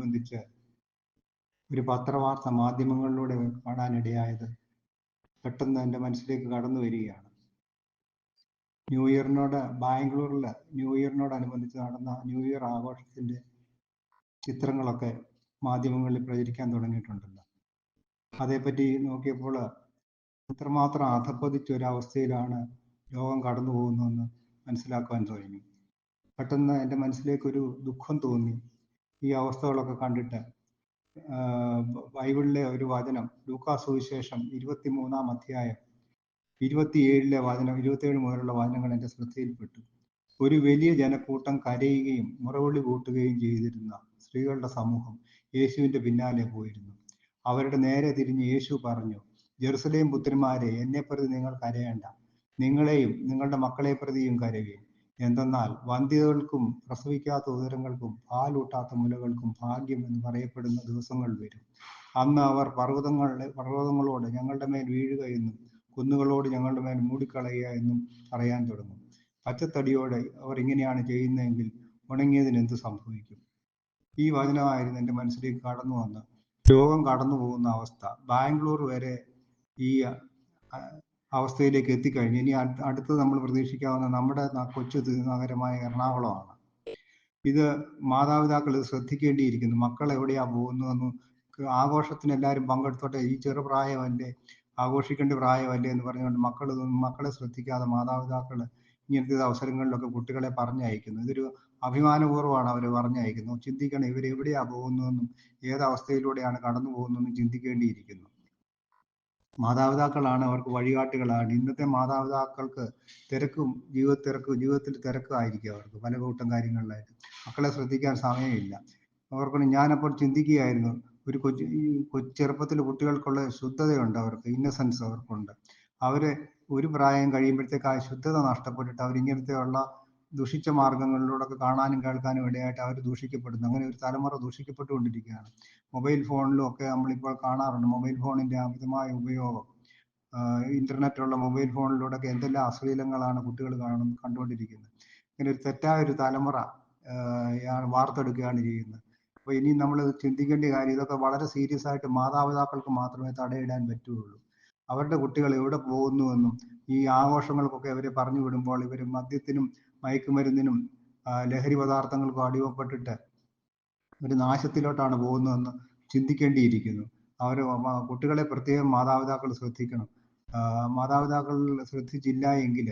അനുബന്ധിച്ച് ഒരു പത്രവാർത്ത മാധ്യമങ്ങളിലൂടെ കാണാനിടയായത് പെട്ടെന്ന് എൻ്റെ മനസ്സിലേക്ക് കടന്നു വരികയാണ്. ബാംഗ്ലൂരിൽ ന്യൂ ഇയറിനോടനുബന്ധിച്ച് നടന്ന ന്യൂ ഇയർ ആഘോഷത്തിൻ്റെ ചിത്രങ്ങളൊക്കെ മാധ്യമങ്ങളിൽ പ്രചരിക്കാൻ തുടങ്ങിയിട്ടുണ്ടല്ലോ. അതേപ്പറ്റി നോക്കിയപ്പോൾ എത്രമാത്രം അധപ്പതിച്ച ഒരവസ്ഥയിലാണ് ലോകം കടന്നു പോകുന്നതെന്ന് മനസ്സിലാക്കുവാൻ കഴിഞ്ഞു. പെട്ടെന്ന് എൻ്റെ മനസ്സിലേക്കൊരു ദുഃഖം തോന്നി. ഈ അവസ്ഥകളൊക്കെ കണ്ടിട്ട് ബൈബിളിലെ ഒരു വചനം, ലൂക്കാ സുവിശേഷം 23-ാം അധ്യായം 27 മുതലുള്ള വചനങ്ങൾ എൻ്റെ ശ്രദ്ധയിൽപ്പെട്ടു. ഒരു വലിയ ജനക്കൂട്ടം കരയുകയും മുറവിളി കൂട്ടുകയും ചെയ്തിരുന്ന സ്ത്രീകളുടെ സമൂഹം യേശുവിൻ്റെ പിന്നാലെ പോയിരുന്നു. അവരുടെ നേരെ തിരിഞ്ഞ് യേശു പറഞ്ഞു, ജെറുസലേം പുത്രിമാരെ, എന്നെ പ്രതി നിങ്ങൾ കരയേണ്ട, നിങ്ങളെയും നിങ്ങളുടെ മക്കളെ പ്രതിയും കരയുകയും. എന്തെന്നാൽ വന്ധ്യതകൾക്കും പ്രസവിക്കാത്ത ഉദരങ്ങൾക്കും പാലൂട്ടാത്ത മുലകൾക്കും ഭാഗ്യം എന്ന് പറയപ്പെടുന്ന ദിവസങ്ങൾ വരും. അന്ന് അവർ പർവ്വതങ്ങളോട് ഞങ്ങളുടെ മേൽ വീഴുക എന്നും കുന്നുകളോട് ഞങ്ങളുടെ മേൽ മൂടിക്കളയുക എന്നും പറയാൻ തുടങ്ങും. പച്ചത്തടിയോടെ അവർ ഇങ്ങനെയാണ് ചെയ്യുന്നതെങ്കിൽ ഉണങ്ങിയതിന് എന്ത് സംഭവിക്കും? ഈ വചനമായിരുന്നു എൻ്റെ മനസ്സിലേക്ക് കടന്നു വന്ന് ലോകം കടന്നു പോകുന്ന അവസ്ഥ. ബാംഗ്ലൂർ വരെ ഈ അവസ്ഥയിലേക്ക് എത്തിക്കഴിഞ്ഞു. ഇനി അടുത്തത് നമ്മൾ പ്രതീക്ഷിക്കാവുന്ന നമ്മുടെ കൊച്ചു നഗരമായ എറണാകുളമാണ്. ഇത് മാതാപിതാക്കൾ ഇത് ശ്രദ്ധിക്കേണ്ടിയിരിക്കുന്നു. മക്കൾ എവിടെയാ പോകുന്നതെന്നും ആഘോഷത്തിന് എല്ലാവരും പങ്കെടുത്തോട്ടെ, ഈ ചെറുപ്രായമല്ലേ, ആഘോഷിക്കേണ്ട പ്രായമല്ലേ എന്ന് പറഞ്ഞുകൊണ്ട് മക്കളെ ശ്രദ്ധിക്കാതെ മാതാപിതാക്കൾ ഇങ്ങനത്തെ അവസരങ്ങളിലൊക്കെ കുട്ടികളെ പറഞ്ഞയക്കുന്നു. ഇതൊരു അഭിമാനപൂർവ്വമാണ് അവർ പറഞ്ഞയക്കുന്നത്. ചിന്തിക്കണം, ഇവരെവിടെയാ പോകുന്നതെന്നും ഏതവസ്ഥയിലൂടെയാണ് കടന്നു പോകുന്നതെന്നും ചിന്തിക്കേണ്ടിയിരിക്കുന്നു. മാതാപിതാക്കളാണ് അവർക്ക് വഴികാട്ടികളാണ്. ഇന്നത്തെ മാതാപിതാക്കൾക്ക് ജീവിതത്തിൽ തിരക്കായിരിക്കും അവർക്ക് പല കൂട്ടം കാര്യങ്ങളിലായിട്ട്. മക്കളെ ശ്രദ്ധിക്കാൻ സമയമില്ല അവർക്ക്. ഞാനപ്പോൾ ചിന്തിക്കുകയായിരുന്നു, ഒരു ചെറുപ്പത്തിൽ കുട്ടികൾക്കുള്ള ശുദ്ധതയുണ്ട്, അവർക്ക് ഇന്നസെൻസ് അവർക്കുണ്ട്. അവര് ഒരു പ്രായം കഴിയുമ്പോഴത്തേക്ക് ആ ശുദ്ധത നഷ്ടപ്പെട്ടിട്ട് അവരിങ്ങനത്തെയുള്ള ദുഷിച്ച മാർഗങ്ങളിലൂടെയൊക്കെ കാണാനും കേൾക്കാനും ഇടയായിട്ട് അവർ ദൂഷിക്കപ്പെടുന്നു. അങ്ങനെ ഒരു തലമുറ ദൂഷിക്കപ്പെട്ടുകൊണ്ടിരിക്കുകയാണ്. മൊബൈൽ ഫോണിലും ഒക്കെ നമ്മളിപ്പോൾ കാണാറുണ്ട് മൊബൈൽ ഫോണിൻ്റെ അമിതമായ ഉപയോഗം. ഇന്റർനെറ്റുള്ള മൊബൈൽ ഫോണിലൂടെയൊക്കെ എന്തെല്ലാം അശ്ലീലങ്ങളാണ് കുട്ടികൾ കണ്ടുകൊണ്ടിരിക്കുന്നത്. ഇങ്ങനെ ഒരു തെറ്റായ ഒരു തലമുറ വാർത്തെടുക്കുകയാണ് ചെയ്യുന്നത്. അപ്പോൾ ഇനി നമ്മൾ ചിന്തിക്കേണ്ട കാര്യം, ഇതൊക്കെ വളരെ സീരിയസ് ആയിട്ട് മാതാപിതാക്കൾക്ക് മാത്രമേ തടയിടാൻ പറ്റുകയുള്ളൂ. അവരുടെ കുട്ടികൾ എവിടെ പോകുന്നുവെന്നും ഈ ആഘോഷങ്ങൾക്കൊക്കെ അവരെ പറഞ്ഞു വിടുമ്പോൾ ഇവർ മദ്യത്തിനും മയക്കുമരുന്നിനും ലഹരി പദാർത്ഥങ്ങൾക്കും അടിമപ്പെട്ടിട്ട് ഒരു നാശത്തിലോട്ടാണ് പോകുന്നതെന്ന് ചിന്തിക്കേണ്ടിയിരിക്കുന്നു. കുട്ടികളെ പ്രത്യേകം മാതാപിതാക്കൾ ശ്രദ്ധിക്കണം. മാതാപിതാക്കൾ ശ്രദ്ധിച്ചില്ല എങ്കിൽ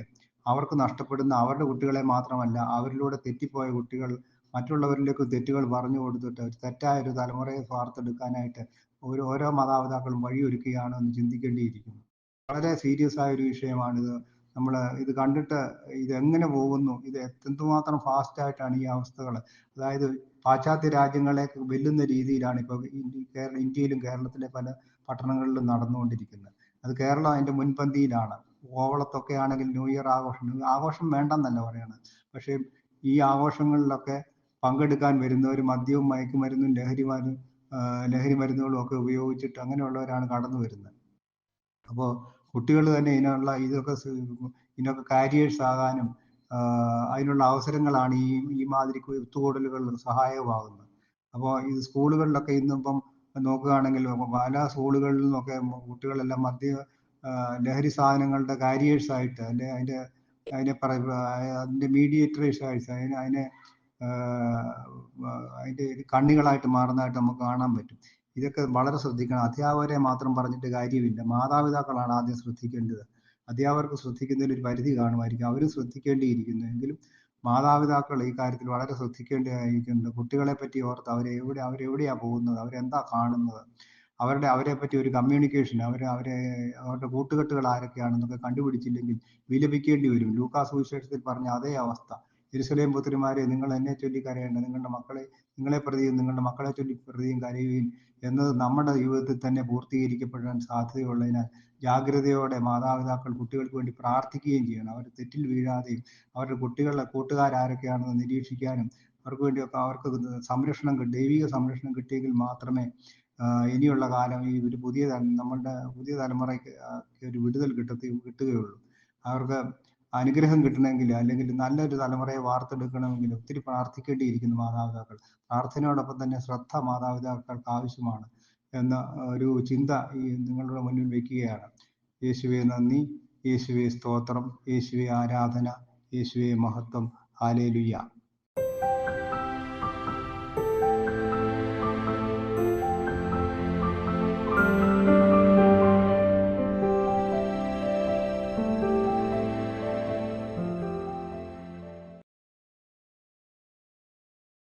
അവർക്ക് നഷ്ടപ്പെടുന്ന അവരുടെ കുട്ടികളെ മാത്രമല്ല, അവരിലൂടെ തെറ്റിപ്പോയ കുട്ടികൾ മറ്റുള്ളവരിലേക്ക് തെറ്റുകൾ പറഞ്ഞു കൊടുത്തിട്ട് ഒരു തെറ്റായ ഒരു തലമുറയെ വാർത്തെടുക്കാനായിട്ട് ഓരോ മാതാപിതാക്കളും വഴിയൊരുക്കുകയാണ് എന്ന് ചിന്തിക്കേണ്ടിയിരിക്കുന്നു. വളരെ സീരിയസ് ആയ ഒരു വിഷയമാണിത്. നമ്മൾ ഇത് കണ്ടിട്ട് ഇതെങ്ങനെ പോകുന്നു, ഇത് എന്തുമാത്രം ഫാസ്റ്റായിട്ടാണ് ഈ അവസ്ഥകൾ, അതായത് പാശ്ചാത്യ രാജ്യങ്ങളെ വെല്ലുന്ന രീതിയിലാണ് ഇപ്പോൾ ഇന്ത്യയിലും കേരളത്തിലെ പല പട്ടണങ്ങളിലും നടന്നുകൊണ്ടിരിക്കുന്നത്. അത് കേരളം അതിൻ്റെ മുൻപന്തിയിലാണ്. കോവളത്തൊക്കെ ആണെങ്കിൽ ന്യൂ ഇയർ ആഘോഷം വേണ്ടെന്നല്ല പറയണത്, പക്ഷേ ഈ ആഘോഷങ്ങളിലൊക്കെ പങ്കെടുക്കാൻ വരുന്നവർ മദ്യവും മയക്കുമരുന്നും ലഹരി മരുന്നുകളും ഒക്കെ ഉപയോഗിച്ചിട്ട് അങ്ങനെയുള്ളവരാണ് കടന്നു വരുന്നത്. അപ്പോൾ കുട്ടികൾ തന്നെ ഇതിനൊക്കെ കാരിയേഴ്സ് ആകാനും അതിനുള്ള അവസരങ്ങളാണ് ഈ മാതിരി ഒത്തുകൂടലുകൾ സഹായകമാകുന്നത്. അപ്പോൾ ഈ സ്കൂളുകളിലൊക്കെ ഇന്നിപ്പം നോക്കുകയാണെങ്കിൽ പല സ്കൂളുകളിൽ നിന്നൊക്കെ കുട്ടികളെല്ലാം ലഹരി സാധനങ്ങളുടെ കാരിയേഴ്സ് ആയിട്ട് അതിൻ്റെ മീഡിയേറ്റേഴ്സ് ആയിട്ട് അതിൻ്റെ കണ്ണികളായിട്ട് മാറുന്നതായിട്ട് നമുക്ക് കാണാൻ പറ്റും. ഇതൊക്കെ വളരെ ശ്രദ്ധിക്കണം. അധ്യാപകരെ മാത്രം പറഞ്ഞിട്ട് കാര്യമില്ല, മാതാപിതാക്കളാണ് ആദ്യം ശ്രദ്ധിക്കേണ്ടത്. അധ്യാപകർക്ക് ശ്രദ്ധിക്കുന്നതിൽ ഒരു പരിധി കാണുമായിരിക്കും, അവരും ശ്രദ്ധിക്കേണ്ടിയിരിക്കുന്നു. എങ്കിലും മാതാപിതാക്കൾ ഈ കാര്യത്തിൽ വളരെ ശ്രദ്ധിക്കേണ്ടതായിരിക്കുന്നുണ്ട്. കുട്ടികളെ പറ്റി ഓർത്ത് അവരെവിടെയാണ് പോകുന്നത്, അവരെന്താ കാണുന്നത്, അവരെ പറ്റി ഒരു കമ്മ്യൂണിക്കേഷൻ, അവരുടെ കൂട്ടുകെട്ടുകൾ ആരൊക്കെയാണെന്നൊക്കെ കണ്ടുപിടിച്ചില്ലെങ്കിൽ വിലപിക്കേണ്ടി വരും. ലൂക്കാ സുവിശേഷത്തിൽ പറഞ്ഞ അതേ അവസ്ഥ. യെരൂശലേം പുത്രിമാരെ, നിങ്ങൾ എന്നെ ചൊല്ലി കരയേണ്ട, നിങ്ങളെ പ്രതിയും നിങ്ങളുടെ മക്കളെ ചൊല്ലി പ്രതിയും കരയുകയും എന്നത് നമ്മുടെ ജീവിതത്തിൽ തന്നെ പൂർത്തീകരിക്കപ്പെടാൻ സാധ്യതയുള്ളതിനാൽ ജാഗ്രതയോടെ മാതാപിതാക്കൾ കുട്ടികൾക്ക് വേണ്ടി പ്രാർത്ഥിക്കുകയും ചെയ്യണം. അവർ തെറ്റിൽ വീഴാതെയും അവരുടെ കൂട്ടുകാരാരൊക്കെയാണെന്ന് നിരീക്ഷിക്കാനും അവർക്ക് ദൈവിക സംരക്ഷണം കിട്ടിയെങ്കിൽ മാത്രമേ ഇനിയുള്ള കാലം ഈ ഒരു പുതിയ തലമുറയ്ക്ക് ഒരു വിടുതൽ കിട്ടുകയുള്ളൂ. അവർക്ക് അനുഗ്രഹം കിട്ടണമെങ്കിൽ, അല്ലെങ്കിൽ നല്ലൊരു തലമുറയെ വാർത്തെടുക്കണമെങ്കിൽ ഒത്തിരി പ്രാർത്ഥിക്കേണ്ടിയിരിക്കുന്നു മാതാപിതാക്കൾ. പ്രാർത്ഥനയോടൊപ്പം തന്നെ ശ്രദ്ധ മാതാപിതാക്കൾക്ക് ആവശ്യമാണ് എന്ന ഒരു ചിന്ത നിങ്ങളുടെ മുന്നിൽ വയ്ക്കുകയാണ്. യേശുവെ നന്ദി, യേശുവെ സ്തോത്രം, യേശുവെ ആരാധന, യേശുവെ മഹത്വം. ഹല്ലേലൂയ.